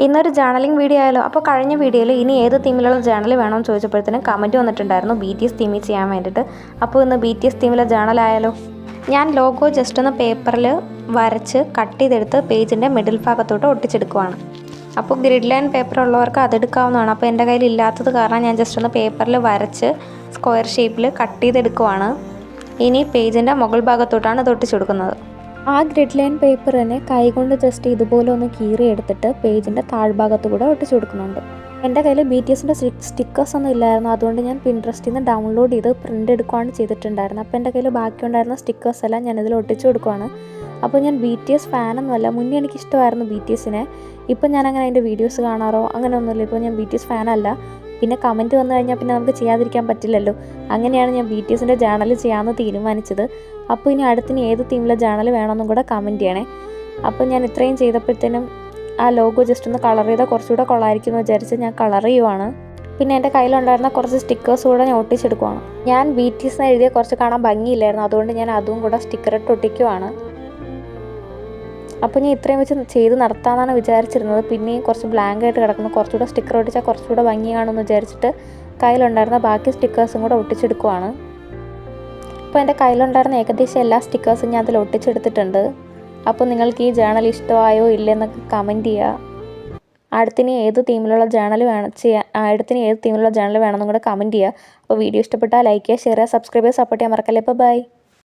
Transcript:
ഇന്നൊരു journaling video ആയാലോ. അപ്പോൾ കഴിഞ്ഞ വീഡിയോയിൽ ഇനി ഏത് തീമിലുള്ള ജേർണൽ വേണമെന്ന് ചോദിച്ചപ്പോഴത്തേനും കമൻറ്റ് വന്നിട്ടുണ്ടായിരുന്നു BTS തീമിൽ ചെയ്യാൻ വേണ്ടിയിട്ട്. അപ്പോൾ ഇന്ന് BTS തീമിലെ ജേർണൽ ആയാലോ. ഞാൻ ലോഗോ ജസ്റ്റ് ഒന്ന് പേപ്പറിൽ വരച്ച് കട്ട് ചെയ്തെടുത്ത് പേജിൻ്റെ മിഡിൽ ഭാഗത്തോട്ട് ഒട്ടിച്ചെടുക്കുവാണ്. അപ്പോൾ ഗ്രിഡ് ലൈൻ പേപ്പർ ഉള്ളവർക്ക് അതെടുക്കാവുന്നതാണ്. അപ്പോൾ എൻ്റെ കയ്യിൽ ഇല്ലാത്തത് കാരണം ഞാൻ ജസ്റ്റ് ഒന്ന് പേപ്പറിൽ വരച്ച് സ്ക്വയർ ഷേപ്പിൽ കട്ട് ചെയ്തെടുക്കുവാണ്. ഇനി പേജിൻ്റെ മുകൾ ഭാഗത്തോട്ടാണ് ഇത് ഒട്ടിച്ചെടുക്കുന്നത്. ആ ഗ്രിഡ് ലൈൻ പേപ്പർ തന്നെ കൈകൊണ്ട് ജസ്റ്റ് ഇതുപോലെ ഒന്ന് കീറി എടുത്തിട്ട് പേജിൻ്റെ താഴ്ഭാഗത്ത് കൂടെ ഒട്ടിച്ചു കൊടുക്കുന്നുണ്ട്. എൻ്റെ കയ്യിൽ BTSൻ്റെ സ്റ്റിക്കേഴ്സ് ഒന്നും ഇല്ലായിരുന്നു. അതുകൊണ്ട് ഞാൻ പിൻട്രസ്റ്റിൽ നിന്ന് ഡൗൺലോഡ് ചെയ്ത് പ്രിൻ്റ് എടുക്കുകയാണ് ചെയ്തിട്ടുണ്ടായിരുന്നത്. അപ്പോൾ എൻ്റെ കയ്യിൽ ബാക്കിയുണ്ടായിരുന്ന സ്റ്റിക്കേഴ്സ് എല്ലാം ഞാനിതിൽ ഒട്ടിച്ചു കൊടുക്കുകയാണ്. അപ്പോൾ ഞാൻ BTS ഫാനൊന്നുമല്ല. മുന്നേ എനിക്കിഷ്ടമായിരുന്നു BTSനെ. ഇപ്പം ഞാനങ്ങനെ അതിൻ്റെ വീഡിയോസ് കാണാറോ അങ്ങനെയൊന്നുമില്ല. ഇപ്പോൾ ഞാൻ BTS ഫാനല്ല. പിന്നെ കമൻറ്റ് വന്നു കഴിഞ്ഞാൽ പിന്നെ നമുക്ക് ചെയ്യാതിരിക്കാൻ പറ്റില്ലല്ലോ. അങ്ങനെയാണ് ഞാൻ BTSൻ്റെ ജേർണൽ ചെയ്യാമെന്ന് തീരുമാനിച്ചത്. അപ്പോൾ ഇനി അടുത്തിന് ഏത് തീമിലെ ജേർണൽ വേണമെന്നും കൂടെ കമൻറ്റ് ചെയ്യണേ. അപ്പോൾ ഞാൻ ഇത്രയും ചെയ്തപ്പോഴത്തേനും ആ ലോഗോ ജസ്റ്റ് ഒന്ന് കളർ ചെയ്താൽ കുറച്ചുകൂടെ കൊള്ളായിരിക്കും എന്ന് വിചാരിച്ച് ഞാൻ കളർ ചെയ്യുവാണ്. പിന്നെ എൻ്റെ കയ്യിലുണ്ടായിരുന്ന കുറച്ച് സ്റ്റിക്കേഴ്സ് കൂടെ ഞാൻ ഒട്ടിച്ചെടുക്കുവാണ്. ഞാൻ BTS എന്ന് എഴുതിയ കുറച്ച് കാണാൻ ഭംഗിയില്ലായിരുന്നു. അതുകൊണ്ട് ഞാൻ അതും കൂടെ സ്റ്റിക്കറിട്ട് ഒട്ടിക്കുവാണ്. അപ്പോൾ ഞാൻ ഇത്രയും വെച്ച് ചെയ്ത് നടത്താമെന്നാണ് വിചാരിച്ചിരുന്നത്. പിന്നെയും കുറച്ച് ബ്ലാങ്ക് ആയിട്ട് കിടക്കുന്നു. കുറച്ചുകൂടെ സ്റ്റിക്കർ ഒട്ടിച്ചാൽ കുറച്ചുകൂടെ ഭംഗി കാണുമെന്ന് വിചാരിച്ചിട്ട് കയ്യിലുണ്ടായിരുന്ന ബാക്കി സ്റ്റിക്കേഴ്സും കൂടെ ഒട്ടിച്ചെടുക്കുവാണ്. അപ്പോൾ എൻ്റെ കയ്യിലുണ്ടായിരുന്ന ഏകദേശം എല്ലാ സ്റ്റിക്കേഴ്സും ഞാൻ അതിൽ ഒട്ടിച്ചെടുത്തിട്ടുണ്ട്. അപ്പോൾ നിങ്ങൾക്ക് ഈ ജേർണൽ ഇഷ്ടമായോ ഇല്ലെന്നൊക്കെ കമൻറ്റ് ചെയ്യുക. അടുത്തിന് ഏത് തീമിലുള്ള ജേർണൽ വേണമെന്നും കൂടെ കമൻറ്റ് ചെയ്യുക. അപ്പോൾ വീഡിയോ ഇഷ്ടപ്പെട്ടാൽ ലൈക്ക് ചെയ്യുക, ഷെയർ ചെയ്യുക, സബ്സ്ക്രൈബ് ചെയ്യുക, സപ്പോർട്ട് ചെയ്യാൻ മറക്കല്ലേ. അപ്പോൾ ബൈ.